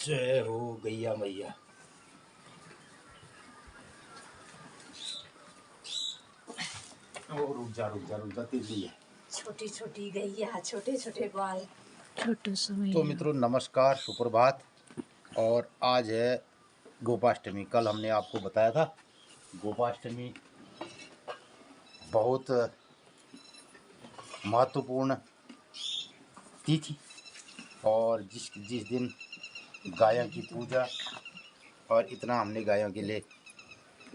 जय हो गैया मैया। रुक जा तेजी है। छोटी छोटी गैया, छोटे छोटे बाल, छोटू समय। तो मित्रों नमस्कार, सुप्रभात। और आज है गोपाष्टमी। कल हमने आपको बताया था गोपाष्टमी बहुत महत्वपूर्ण तिथि, और जिस दिन गायों की पूजा, और इतना हमने गायों के लिए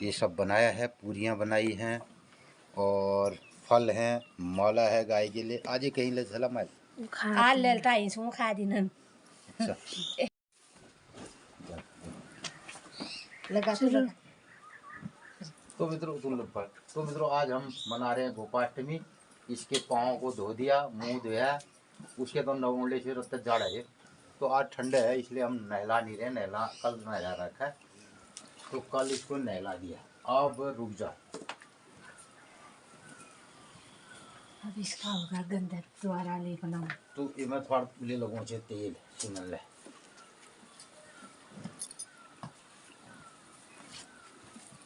ये सब बनाया है, पूरियाँ बनाई हैं और फल हैं, माला है गाय के लिए। आज ये कहीं ले चला मैं आ लेलता हिँड्छौँ खादिनन्। अच्छा लगा तो मित्रों आज हम मना रहे हैं गोपाष्टमी। इसके पाँव को धो दिया, मुंह धोया, उसके तो नवोंडे से रत्ते जाड़ा है। तो आज ठंडे है इसलिए हम नहला नहीं रहे, कल नहला रखा है तो कल इसको नहला दिया। अब रुक जा, अब इसका होगा गंदा द्वारा लेपना। तो मैं थोड़ा ले लगों से तेल सिंगल ले।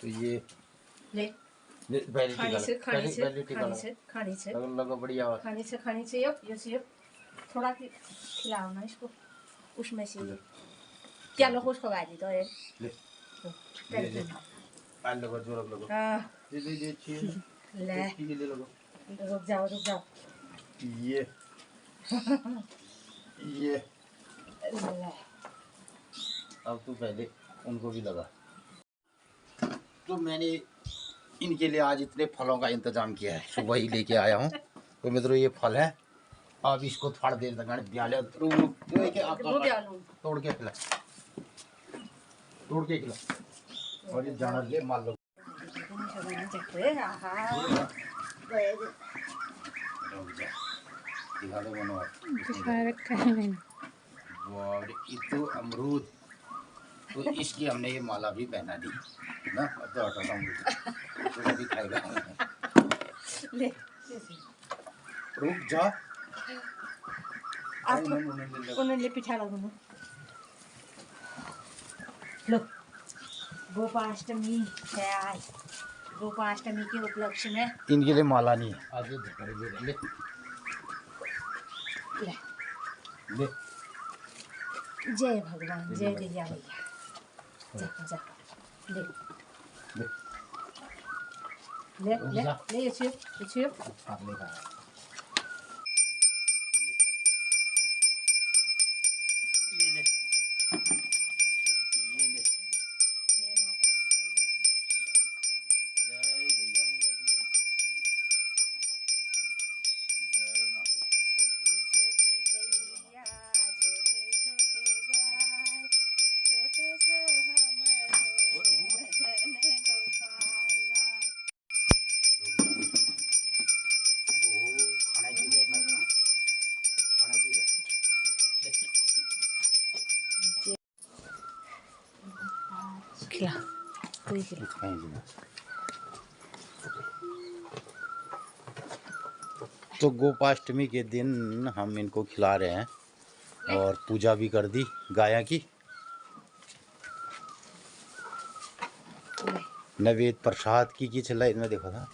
तो ये ले खानी से लगा बढ़िया खानी से यो थोड़ा खिलाओ ना इसको, उसमें से क्या लोग उसको गाली तो है ले आल लगो जोर लगो। हाँ ले लगो। रुक जाओ ये ले। अब तू पहले उनको भी लगा। तो मैंने इनके लिए आज इतने फलों का इंतजाम किया है, सुबह ही लेके आया हूँ। तो मित्रों ये फल है, अब इसको थोड़ा देर तक ब्याले तोड़ के खिला और ये जानवर ले मार लो। दिखा दो बनवा रखा है मैंने। इतो अमरूद, तो इसकी हमने ये माला भी पहना दी ना। अब तो हटा अमरूद तो भी खाएगा। ले रुक जा, उन्होंने पिठा लगाउनु। लो गोपाष्टमी है आज। गोपाष्टमी के उपलक्ष्य में इनके लिए माला नहीं है आज। ले ले ले। जय भगवान, जय गैया मैया। जा ले ले ले ले ये खिला कोई खिला। तो गोपाष्टमी के दिन हम इनको खिला रहे हैं और पूजा भी कर दी गाया की। नैवेद्य प्रसाद की चला इनमें देखा था।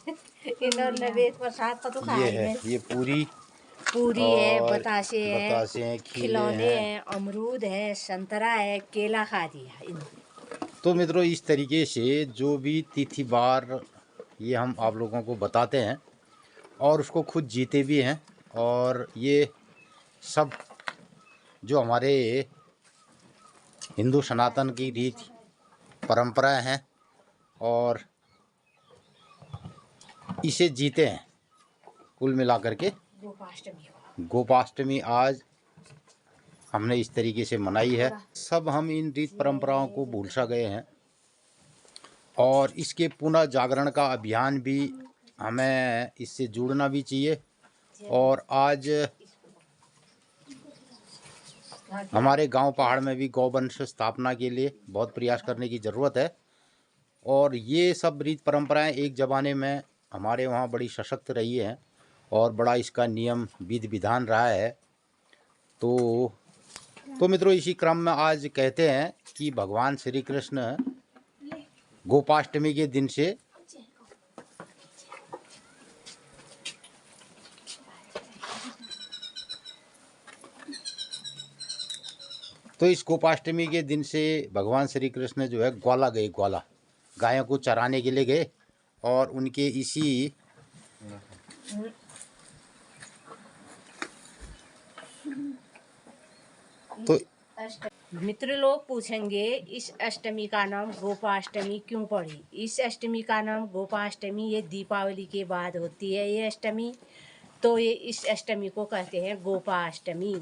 नैवेद्य प्रसाद का तो ये है, ये पूरी है, बतासे हैं, खिलौने हैं, अमरूद है, संतरा है, केला खा दिया। तो मित्रों इस तरीके से जो भी तिथि बार ये हम आप लोगों को बताते हैं और उसको खुद जीते भी हैं। और ये सब जो हमारे हिंदू सनातन की रीति परंपराएं हैं और इसे जीते हैं कुल मिलाकर के। गोपाष्टमी आज हमने इस तरीके से मनाई है। सब हम इन रीत परंपराओं को भूल सा गए हैं और इसके पुनः जागरण का अभियान भी हमें इससे जुड़ना भी चाहिए। और आज हमारे गांव पहाड़ में भी गौवंश स्थापना के लिए बहुत प्रयास करने की ज़रूरत है। और ये सब रीत परंपराएं एक ज़माने में हमारे वहाँ बड़ी सशक्त रही हैं और बड़ा इसका नियम विधि विधान रहा है। तो तो मित्रों इसी क्रम में आज कहते हैं कि भगवान श्री कृष्ण गोपाष्टमी के दिन से तो इस गोपाष्टमी के दिन से भगवान श्री कृष्ण जो है ग्वाला गए, ग्वाला गायों को चराने के लिए गए और उनके इसी तो मित्र लोग पूछेंगे इस अष्टमी का नाम गोपाष्टमी क्यों पड़ी। इस अष्टमी का नाम गोपाष्टमी ये दीपावली के बाद होती है ये अष्टमी, तो ये इस अष्टमी को कहते हैं गोपाष्टमी।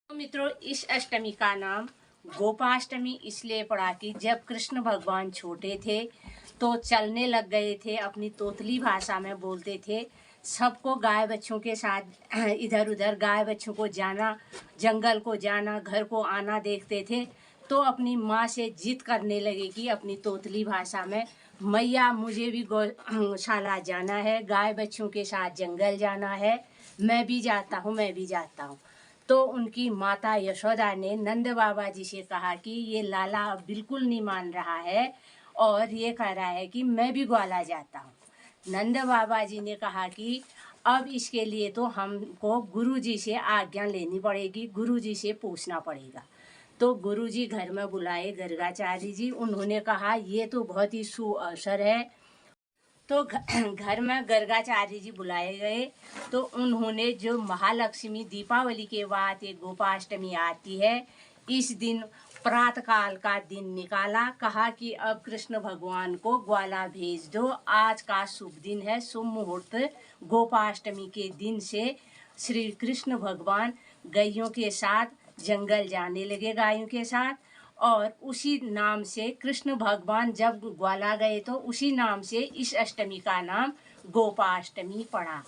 तो मित्रों इस अष्टमी का नाम गोपाष्टमी इसलिए पड़ा कि जब कृष्ण भगवान छोटे थे तो चलने लग गए थे, अपनी तोतली भाषा में बोलते थे, सबको गाय बच्चों के साथ इधर उधर गाय बच्चों को जाना, जंगल को जाना, घर को आना देखते थे, तो अपनी माँ से जिद करने लगे कि अपनी तोतली भाषा में, मैया मुझे भी गौशाला जाना है, गाय बच्चों के साथ जंगल जाना है, मैं भी जाता हूँ, मैं भी जाता हूँ। तो उनकी माता यशोदा ने नंद बाबा जी से कहा कि ये लाला अब बिल्कुल नहीं मान रहा है और ये कह रहा है कि मैं भी ग्वाला जाता हूँ। नंद बाबा जी ने कहा कि अब इसके लिए तो हमको गुरुजी से आज्ञा लेनी पड़ेगी, गुरुजी से पूछना पड़ेगा। तो गुरुजी घर में बुलाए गर्गाचार्य जी, उन्होंने कहा ये तो बहुत ही शुभ अवसर है। तो घर में गर्गाचार्य जी बुलाए गए, तो उन्होंने जो महालक्ष्मी दीपावली के बाद एक गोपाष्टमी आती है, इस दिन प्रातः काल का दिन निकाला, कहा कि अब कृष्ण भगवान को ग्वाला भेज दो, आज का शुभ दिन है, शुभ मुहूर्त गोपाष्टमी के दिन से श्री कृष्ण भगवान गायों के साथ जंगल जाने लगे, गायों के साथ, और उसी नाम से कृष्ण भगवान जब ग्वाला गए तो उसी नाम से इस अष्टमी का नाम गोपाष्टमी पड़ा।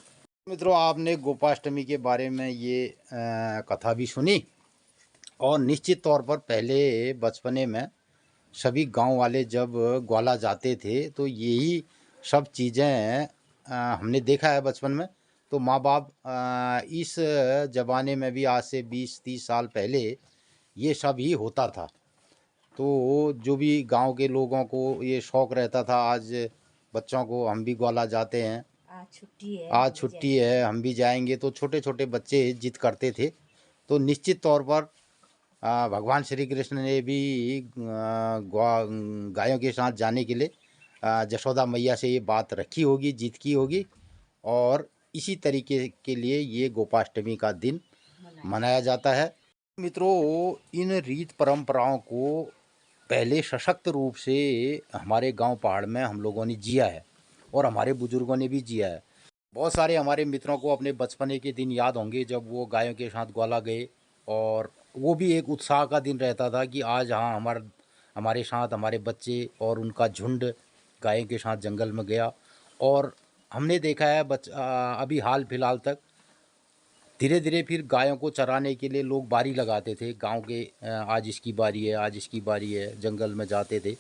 मित्रों आपने गोपाष्टमी के बारे में ये कथा भी सुनी और निश्चित तौर पर पहले बचपने में सभी गांव वाले जब ग्वाला जाते थे तो यही सब चीज़ें हमने देखा है बचपन में। तो माँ बाप इस ज़माने में भी आज से 20-30 साल पहले ये सब ही होता था। तो जो भी गांव के लोगों को ये शौक़ रहता था, आज बच्चों को हम भी ग्वाला जाते हैं, आज छुट्टी है हम भी जाएंगे, तो छोटे छोटे बच्चे जिद करते थे। तो निश्चित तौर पर भगवान श्री कृष्ण ने भी गायों के साथ जाने के लिए यशोदा मैया से ये बात रखी होगी, जिद की होगी, और इसी तरीके के लिए ये गोपाष्टमी का दिन मनाया जाता है। मित्रों इन रीत परंपराओं को पहले सशक्त रूप से हमारे गांव पहाड़ में हम लोगों ने जिया है और हमारे बुजुर्गों ने भी जिया है। बहुत सारे हमारे मित्रों को अपने बचपने के दिन याद होंगे जब वो गायों के साथ ग्वाला गए, और वो भी एक उत्साह का दिन रहता था कि आज हाँ हमारे साथ हमारे बच्चे और उनका झुंड गायों के साथ जंगल में गया। और हमने देखा है अभी हाल फिलहाल तक धीरे धीरे फिर गायों को चराने के लिए लोग बारी लगाते थे गांव के, आज इसकी बारी है, आज इसकी बारी है, जंगल में जाते थे।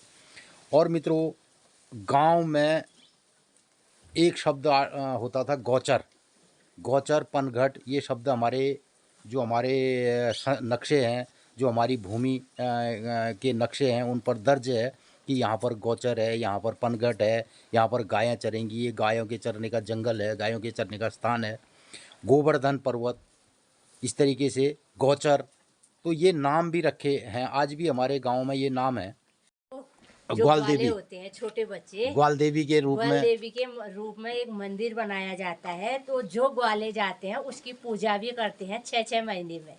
और मित्रों गांव में एक शब्द होता था गौचर, गौचर, पनघट, ये शब्द जो हमारे नक्शे हैं, जो हमारी भूमि के नक्शे हैं उन पर दर्ज है कि यहाँ पर गौचर है, यहाँ पर पनघट है, यहाँ पर गायें चरेंगी, ये गायों के चरने का जंगल है, गायों के चरने का स्थान है। गोवर्धन पर्वत, इस तरीके से गौचर, तो ये नाम भी रखे हैं, आज भी हमारे गांव में ये नाम है। ग्वाल देवी होते हैं छोटे बच्चे, ग्वाल देवी के रूप में एक मंदिर बनाया जाता है, तो जो ग्वाले जाते हैं उसकी पूजा भी करते हैं 6-6 महीने में।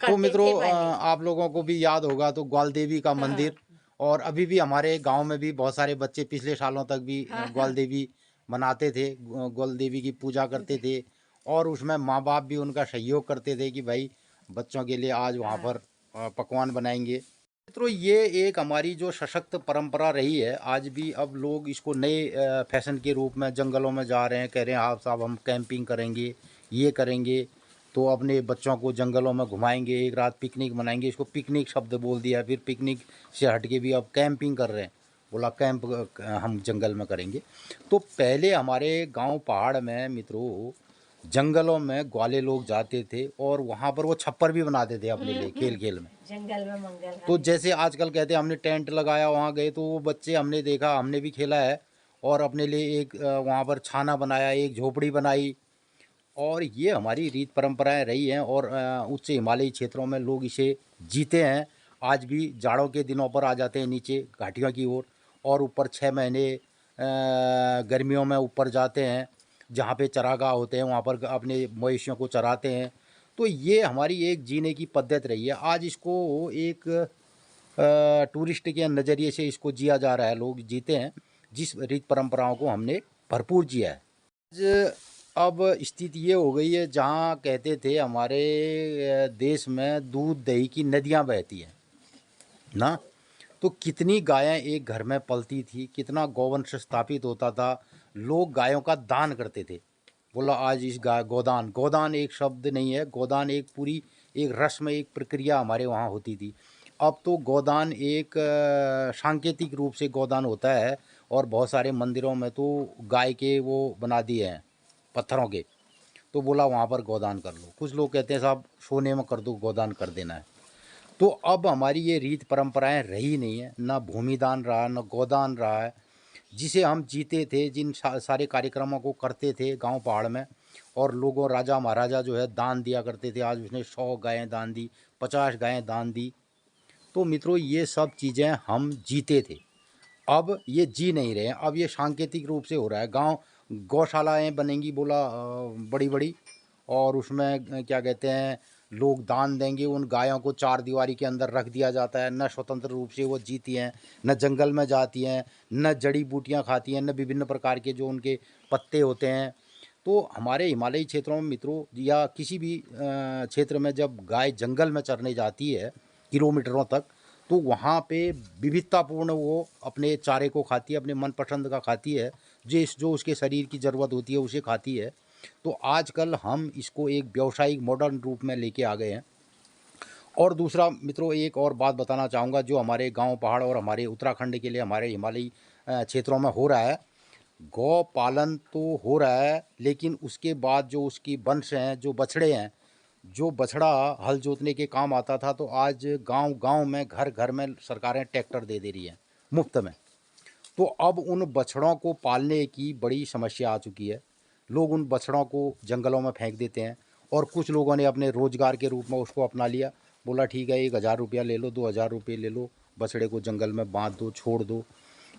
तो मित्रों आप लोगों को भी याद होगा तो ग्वाल देवी का मंदिर, और अभी भी हमारे गांव में भी बहुत सारे बच्चे पिछले सालों तक भी ग्वाल देवी मनाते थे, ग्वाल देवी की पूजा करते थे, और उसमें माँ बाप भी उनका सहयोग करते थे कि भाई बच्चों के लिए आज वहाँ पर पकवान बनाएंगे। मित्रों ये एक हमारी जो सशक्त परंपरा रही है, आज भी अब लोग इसको नए फैशन के रूप में जंगलों में जा रहे हैं, कह रहे हैं आप साहब हम कैंपिंग करेंगे, ये करेंगे, तो अपने बच्चों को जंगलों में घुमाएंगे, एक रात पिकनिक मनाएंगे, इसको पिकनिक शब्द बोल दिया, फिर पिकनिक से हट के भी अब कैंपिंग कर रहे हैं, बोला कैंप हम जंगल में करेंगे। तो पहले हमारे गाँव पहाड़ में मित्रों जंगलों में ग्वाले लोग जाते थे और वहाँ पर वो छप्पर भी बनाते थे अपने लिए खेल खेल में। जंगल में मंगल तो जैसे आजकल कहते हैं हमने टेंट लगाया वहाँ गए, तो वो बच्चे हमने देखा, हमने भी खेला है और अपने लिए एक वहाँ पर छाना बनाया, एक झोपड़ी बनाई। और ये हमारी रीत परंपराएं रही हैं और उच्च हिमालयी क्षेत्रों में लोग इसे जीते हैं। आज भी जाड़ों के दिनों पर आ जाते हैं नीचे घाटियों की ओर और ऊपर 6 महीने गर्मियों में ऊपर जाते हैं जहाँ पे चरागाह होते हैं, वहाँ पर अपने मवेशियों को चराते हैं। तो ये हमारी एक जीने की पद्धति रही है। आज इसको एक टूरिस्ट के नज़रिए से इसको जिया जा रहा है, लोग जीते हैं जिस रीत परंपराओं को हमने भरपूर जिया है। आज अब स्थिति ये हो गई है, जहाँ कहते थे हमारे देश में दूध दही की नदियाँ बहती हैं ना, तो कितनी गायें एक घर में पलती थी, कितना गौवंश स्थापित होता था, लोग गायों का दान करते थे। बोला आज इस गाय गोदान, गोदान एक शब्द नहीं है, गोदान एक पूरी एक रस्म, एक प्रक्रिया हमारे वहाँ होती थी। अब तो गोदान एक सांकेतिक रूप से गोदान होता है और बहुत सारे मंदिरों में तो गाय के वो बना दिए हैं पत्थरों के, तो बोला वहाँ पर गोदान कर लो। कुछ लोग कहते हैं साहब सोने में कर दो, गोदान कर देना है। तो अब हमारी ये रीत परंपराएं रही नहीं है, ना भूमिदान रहा, ना गोदान रहा है, जिसे हम जीते थे, जिन सारे कार्यक्रमों को करते थे गांव पहाड़ में। और लोगों राजा महाराजा जो है दान दिया करते थे, आज उसने 100 गायें दान दी, 50 गायें दान दी। तो मित्रों ये सब चीज़ें हम जीते थे, अब ये जी नहीं रहे हैं। अब ये सांकेतिक रूप से हो रहा है। गांव गौशालाएं बनेंगी बोला बड़ी बड़ी, और उसमें क्या कहते हैं लोग दान देंगे, उन गायों को 4 दीवारी के अंदर रख दिया जाता है। न स्वतंत्र रूप से वो जीती हैं, न जंगल में जाती हैं, न जड़ी बूटियां खाती हैं, न विभिन्न प्रकार के जो उनके पत्ते होते हैं। तो हमारे हिमालयी क्षेत्रों में मित्रों, या किसी भी क्षेत्र में जब गाय जंगल में चरने जाती है किलोमीटरों तक, तो वहाँ पे विविधतापूर्ण वो अपने चारे को खाती है, अपने मनपसंद का खाती है, जो उसके शरीर की ज़रूरत होती है उसे खाती है। तो आजकल हम इसको एक व्यावसायिक मॉडर्न रूप में लेके आ गए हैं। और दूसरा मित्रों एक और बात बताना चाहूँगा, जो हमारे गांव पहाड़ और हमारे उत्तराखंड के लिए हमारे हिमालयी क्षेत्रों में हो रहा है। गौ पालन तो हो रहा है, लेकिन उसके बाद जो उसकी वंश हैं, जो बछड़े हैं, जो बछड़ा हल जोतने के काम आता था, तो आज गांव गांव में घर घर में सरकारें ट्रैक्टर दे रही हैं मुफ्त में। तो अब उन बछड़ों को पालने की बड़ी समस्या आ चुकी है। लोग उन बछड़ों को जंगलों में फेंक देते हैं और कुछ लोगों ने अपने रोज़गार के रूप में उसको अपना लिया। बोला ठीक है 1,000 रुपया ले लो, 2,000 रुपये ले लो, बछड़े को जंगल में बांध दो, छोड़ दो।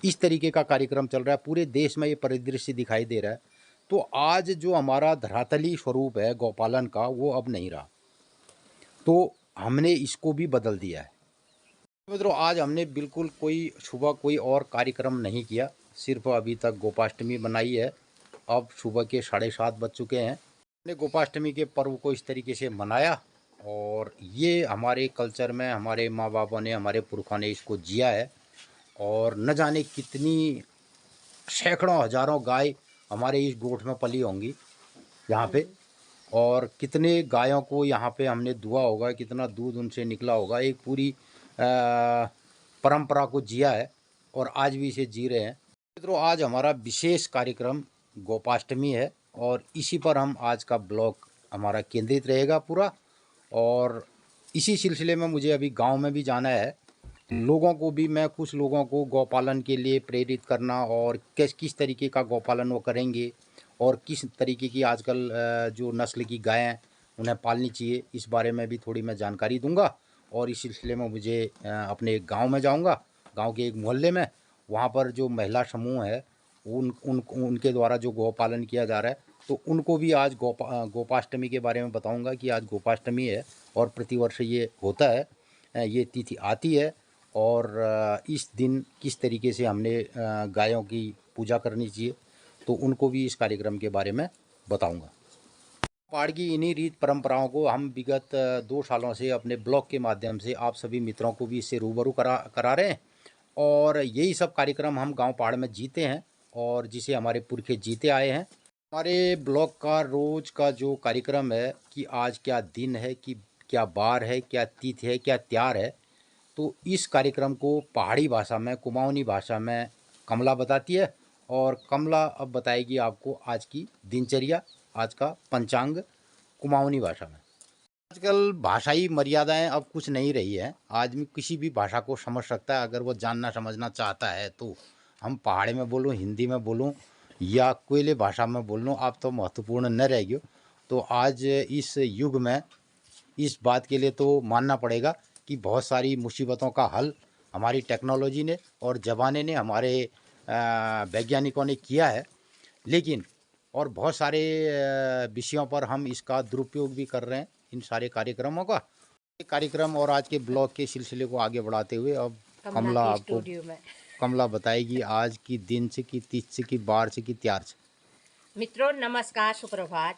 इस तरीके का कार्यक्रम चल रहा है, पूरे देश में ये परिदृश्य दिखाई दे रहा है। तो आज जो हमारा धरातली स्वरूप है गौपालन का, वो अब नहीं रहा, तो हमने इसको भी बदल दिया है। मित्रों आज हमने बिल्कुल सुबह कोई और कार्यक्रम नहीं किया, सिर्फ अभी तक गोपाष्टमी बनाई है। अब सुबह के 7:30 बज चुके हैं। हमने गोपाष्टमी के पर्व को इस तरीके से मनाया और ये हमारे कल्चर में हमारे माँ बापों ने, हमारे पुरखों ने इसको जिया है। और न जाने कितनी सैकड़ों हजारों गाय हमारे इस गोठ में पली होंगी यहाँ पे, और कितने गायों को यहाँ पे हमने दुआ होगा, कितना दूध उनसे निकला होगा। एक पूरी परंपरा को जिया है और आज भी इसे जी रहे हैं। मित्रों आज हमारा विशेष कार्यक्रम गोपाष्टमी है और इसी पर हम आज का ब्लॉग हमारा केंद्रित रहेगा पूरा। और इसी सिलसिले में मुझे अभी गांव में भी जाना है, लोगों को भी, मैं कुछ लोगों को गौपालन के लिए प्रेरित करना और किस तरीके का गौपालन वो करेंगे और किस तरीके की आजकल जो नस्ल की गायें उन्हें पालनी चाहिए, इस बारे में भी थोड़ी मैं जानकारी दूंगा। और इस सिलसिले में मुझे अपने गांव में जाऊंगा, गांव के एक मोहल्ले में, वहां पर जो महिला समूह है उनके द्वारा जो गौपालन किया जा रहा है, तो उनको भी आज गोपाष्टमी के बारे में बताऊंगा कि आज गोपाष्टमी है और प्रतिवर्ष ये होता है, ये तिथि आती है। और इस दिन किस तरीके से हमने गायों की पूजा करनी चाहिए, तो उनको भी इस कार्यक्रम के बारे में बताऊंगा। पहाड़ की इन्हीं रीत परंपराओं को हम विगत 2 सालों से अपने ब्लॉग के माध्यम से आप सभी मित्रों को भी इससे रूबरू करा रहे हैं। और यही सब कार्यक्रम हम गांव पहाड़ में जीते हैं और जिसे हमारे पुरखे जीते आए हैं। हमारे ब्लॉग का रोज़ का जो कार्यक्रम है कि आज क्या दिन है, कि क्या बार है, क्या तिथि है, क्या त्योहार है, तो इस कार्यक्रम को पहाड़ी भाषा में, कुमाऊनी भाषा में कमला बताती है और कमला अब बताएगी आपको आज की दिनचर्या, आज का पंचांग कुमाऊनी भाषा में। आजकल भाषाई मर्यादाएं अब कुछ नहीं रही है, आदमी किसी भी भाषा को समझ सकता है अगर वो जानना समझना चाहता है तो। हम पहाड़ी में बोलूँ, हिंदी में बोलूँ या कोयले भाषा में बोल लूँ, अब तो महत्वपूर्ण न रह गयो। तो आज इस युग में इस बात के लिए तो मानना पड़ेगा कि बहुत सारी मुसीबतों का हल हमारी टेक्नोलॉजी ने और ज़माने ने, हमारे वैज्ञानिकों ने किया है। लेकिन और बहुत सारे विषयों पर हम इसका दुरुपयोग भी कर रहे हैं, इन सारे कार्यक्रमों का। कार्यक्रम और आज के ब्लॉग के सिलसिले को आगे बढ़ाते हुए अब कमला के आपको स्टूडियो में कमला बताएगी आज की दिन से, की तीज से, की बार से, की त्यार से। मित्रों नमस्कार, सुप्रभात।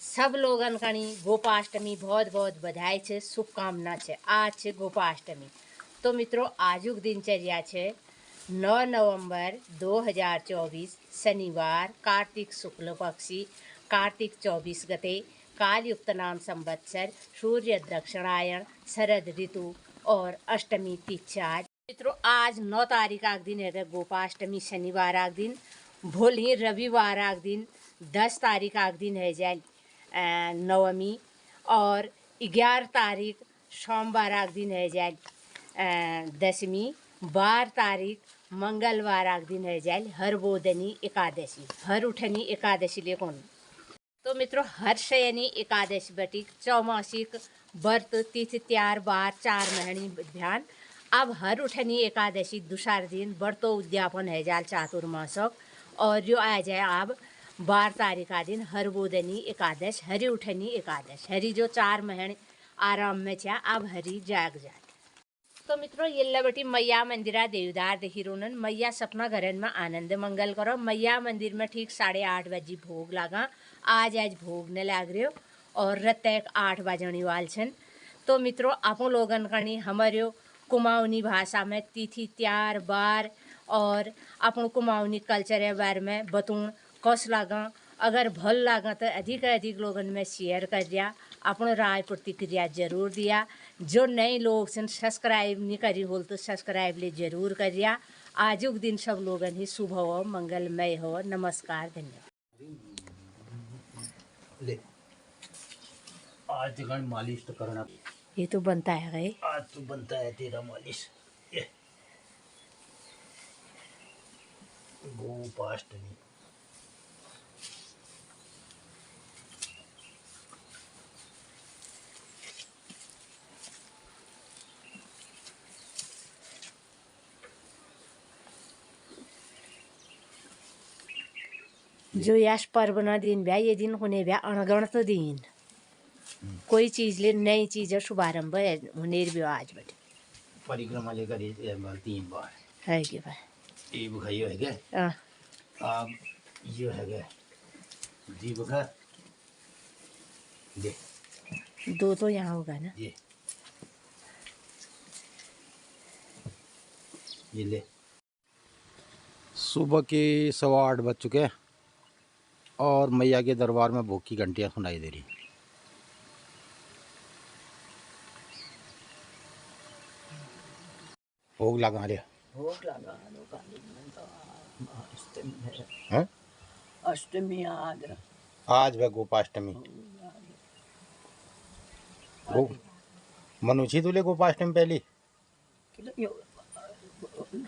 सब लोगन कणी गोपाष्टमी बहुत बहुत बधाई छे, शुभकामना छे। आज छे गोपाष्टमी। तो मित्रों आजुक दिनचर्या छे 9 नवंबर 2024 शनिवार, कार्तिक शुक्ल पक्षी, कार्तिक 24 गते, कालयुक्त नाम संवत्सर, सूर्य दक्षिणायन, शरद ऋतु और अष्टमी तिथि। आज मित्रों आज 9 तारीख आग दिन है गोपाष्टमी, शनिवार आग दिन। भोली रविवार आग दिन 10 तारीख आग दिन है जाए नवमी, और 11 तारीख सोमवार आग दिन है जाए दशमी, 12 तारीख मंगलवार आग दिन है जाए हरबोदनी एकादशी, हर उठनी एकादशी ले कौन। तो मित्रों हर शयनी एकादशी बटिक चौमासिक व्रत तिथि त्यार बार 4 महीने ध्यान। अब हर उठनी एकादशी दूसरा दिन व्रतो उद्यापन है जाल चातुर्मासक, और जो आ जाए अब 12 तारीख का दिन हरबोदनी एकादश, हरी उठनी एकादश। हरी जो 4 महीने आराम में छा, अब हरी जाग जाए। तो मित्रों ये बटी मैया मंदिरा देवदार देखी रोनन। मैया सपना घरन में आनंद मंगल करो। मैया मंदिर में ठीक 8:30 बजे भोग लगा। आज भोग न लाग रहे हो और रत 8 बजने वाल छन। तो मित्रों आप लोगन कणी हमारे कुमाऊनी भाषा में तिथि त्यार बार और अपन कुमाऊनी कल्चर के बारे में बतून कस लगा। अगर भल लगा तो अधिक लोगन में शेयर कर दिया, अपन राय प्रतिक्रिया जरूर दिया। जो नए लोग से सब्सक्राइब नहीं करी हो तो सब्सक्राइब ले जरूर कर दिया। आजुक दिन सब लोगन ही शुभ हो, मंगलमय हो। नमस्कार, धन्यवाद। आज मालिश तो करना, ये तो बनता है गए, आज तो बनता है तेरा मालिश। ये गोपाष्टमी जो यश पर्व न दिन ब्या ये दिन होने ब्या अनगणत दिन। कोई चीज ले नई चीज शुभारंभ होने भी आज बटे परिक्रमा लेकर 3 बार है कि भाई ये बुखाई है क्या? अब ये है क्या जी बुखार दे, 2 तो यहाँ होगा ना। ये ले। सुबह के 8:15 बज चुके हैं और मैया के दरबार में भोग की घंटियां सुनाई दे रही। भोग लगा रहे, भोग लगा हैं? अष्टमी आज वह गोपाष्टमी। गो मनुष्य तुले गोपाष्टमी पहली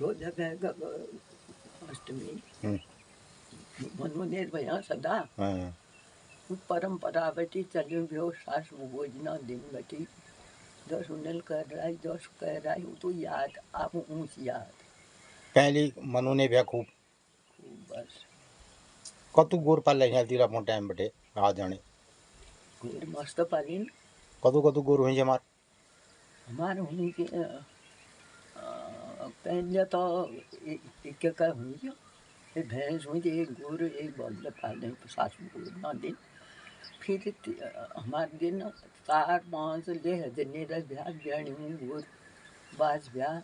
रोज अष्टमी मनोनेर भया सदा परंपरा बटी चलियो भ्यो सास भोजना दिन बटी दस उन्नल कर रहा है, 10 कह रहा है, तो याद आप ऊँच याद पहली मनु ने भी खूब बस कतु गोर पाल ले तीरा अपन टाइम बटे आ जाने गोर मस्त पालिन कतु गोर हुई जमार हमारे होने के पहले तो एक का हुई एक भैंस हुई, एक गोर एक बल्द पाले सास गोर ना दिन। फिर हमारे दिन 4-5 ले हजने रह ब्याह ब्याणी गोर बाज ब्याह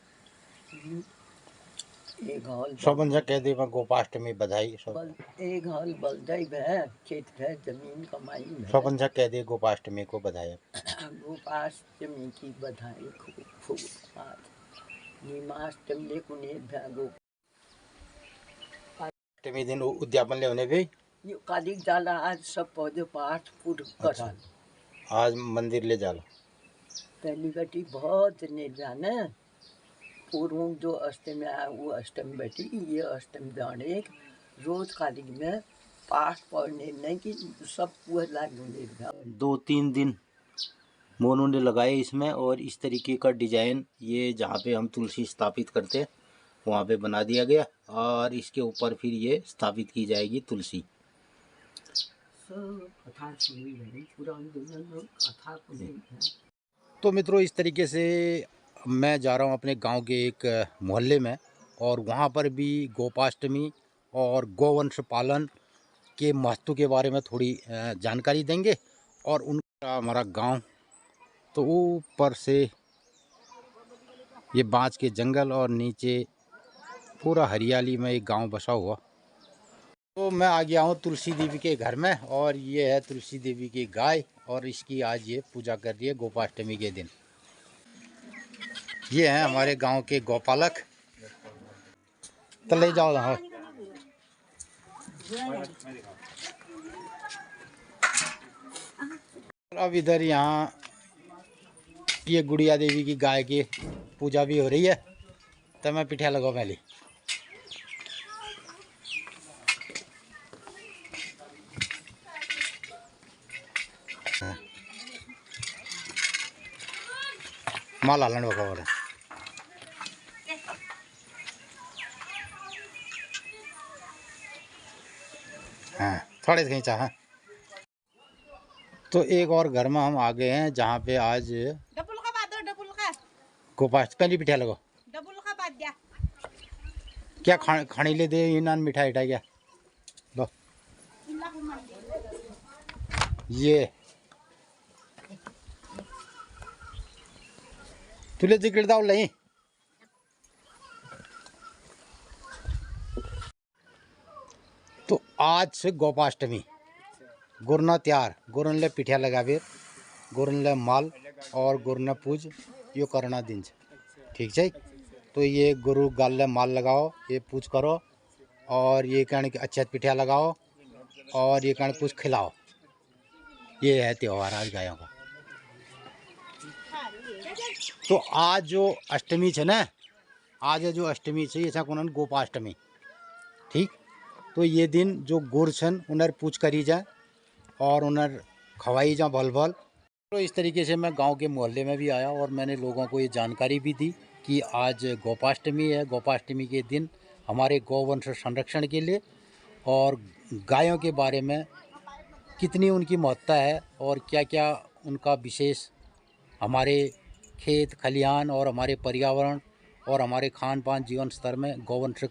एक हॉल सबन से कह दे मैं गोपाष्टमी बधाई सब एक हॉल बल्दाई भै खेत भै जमीन कमाई भै सबन से कह दे गोपाष्टमी को बधाई। गोपाष्टमी की बधाई खूब खूब आज नीमाष्टमी कुने भै गो अष्टमी दिन उद्यापन ले होने भी ये कालिक जाला आज सब पौधे पाठ पूर्ण कर अच्छा। आज मंदिर ले जालो। पहली बेटी बहुत निर्व्यान है। पूर्व जो अष्टमी आया वो अष्टमी बेटी, ये अष्टमी जाने रोज कालिक में पाठ पढ़ने नहीं कि सब पूरा लागू निर्व्यान। 2-3 दिन मोनू ने लगाए इसमें, और इस तरीके का डिजाइन ये जहाँ पे हम तुलसी स्थापित करते हैं वहाँ पे बना दिया गया, और इसके ऊपर फिर ये स्थापित की जाएगी तुलसी। कथा सुनी नहीं, पुरानी दुनिया में कथा को नहीं। तो मित्रों, इस तरीके से मैं जा रहा हूँ अपने गांव के एक मोहल्ले में, और वहाँ पर भी गोपाष्टमी और गौवंश पालन के महत्व के बारे में थोड़ी जानकारी देंगे। और उनका हमारा गांव तो ऊपर से ये बांस के जंगल और नीचे पूरा हरियाली में एक गांव बसा हुआ। तो मैं आ गया हूँ तुलसी देवी के घर में, और ये है तुलसी देवी की गाय, और इसकी आज ये पूजा कर रही है गोपाष्टमी के दिन। ये हैं हमारे गांव के गौपालक। तो ले जाओ। हाँ, अब इधर यहाँ ये गुड़िया देवी की गाय की पूजा भी हो रही है। तो मैं पिठा लगाओ पहले। माला हलन बका। हाँ, थोड़े से खींचा। हाँ, तो एक और घर में हम आ गए हैं जहाँ पे आज गोपाष्ट पहली पिठा लगो। क्या खाने ले दे ये नान मिठाई उठाई क्या लो। ये तुले जिक्र दाव नहीं। तो आज से गोपाष्टमी गुरना त्यार गुरन ले पिठा लगावे, गुरन ले माल और गुरना पूज यो करना दिन से। ठीक है, तो ये गुरु गाल ले माल लगाओ, ये पूज करो, और ये कहने के अच्छे पिठा लगाओ, और ये कहने कुछ खिलाओ। ये है त्यौहार आज गायों का। तो आज जो अष्टमी है ना, आज जो अष्टमी है ऐसा कोन गोपाष्टमी। ठीक, तो ये दिन जो गुर छन उन्हें पूछ करी जाए और उन्हें खवाई जाए भल भल। तो इस तरीके से मैं गांव के मोहल्ले में भी आया और मैंने लोगों को ये जानकारी भी दी कि आज गोपाष्टमी है। गोपाष्टमी के दिन हमारे गौवंश संरक्षण के लिए और गायों के बारे में कितनी उनकी महत्ता है और क्या क्या उनका विशेष हमारे खेत खलिहान और हमारे पर्यावरण और हमारे खान पान जीवन स्तर में गौवंश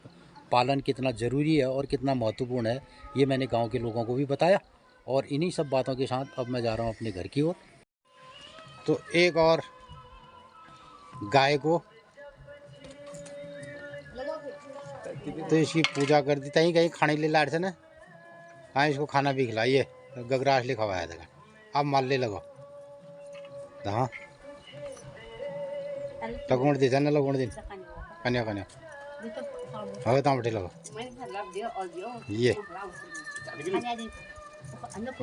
पालन कितना ज़रूरी है और कितना महत्वपूर्ण है, ये मैंने गांव के लोगों को भी बताया। और इन्हीं सब बातों के साथ अब मैं जा रहा हूं अपने घर की ओर। तो एक और गाय को तो इसकी पूजा कर दी तहीं कहीं खाने ले लाट से ना। हाँ, इसको खाना भी खिलाइए, गगरास ले खवाया था। अब माल ले लगो। हाँ, लगोण दे जाना, लगोण दिन कन्या कन्या हाँ तो बैठे लगो। ये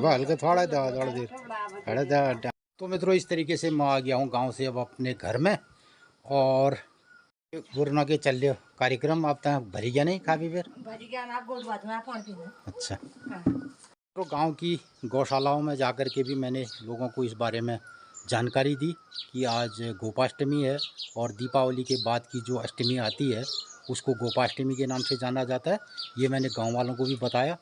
हल्का थोड़ा देर। तो मित्रों, इस तरीके से मैं आ गया हूँ गांव से अब अपने घर में। और गुरुना के चल रहे कार्यक्रम आप तक भरी गया नहीं काफी फिर अच्छा। तो गांव की गौशालाओं में जाकर के भी मैंने लोगों को इस बारे में जानकारी दी कि आज गोपाष्टमी है और दीपावली के बाद की जो अष्टमी आती है उसको गोपाष्टमी के नाम से जाना जाता है। ये मैंने गांव वालों को भी बताया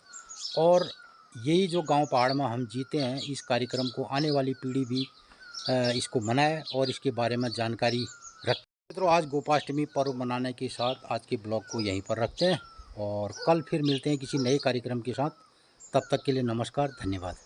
और यही जो गांव पहाड़ में हम जीते हैं, इस कार्यक्रम को आने वाली पीढ़ी भी इसको मनाए और इसके बारे में जानकारी रखें। तो आज गोपाष्टमी पर्व मनाने के साथ आज के ब्लॉग को यहीं पर रखते हैं और कल फिर मिलते हैं किसी नए कार्यक्रम के साथ। तब तक के लिए नमस्कार, धन्यवाद।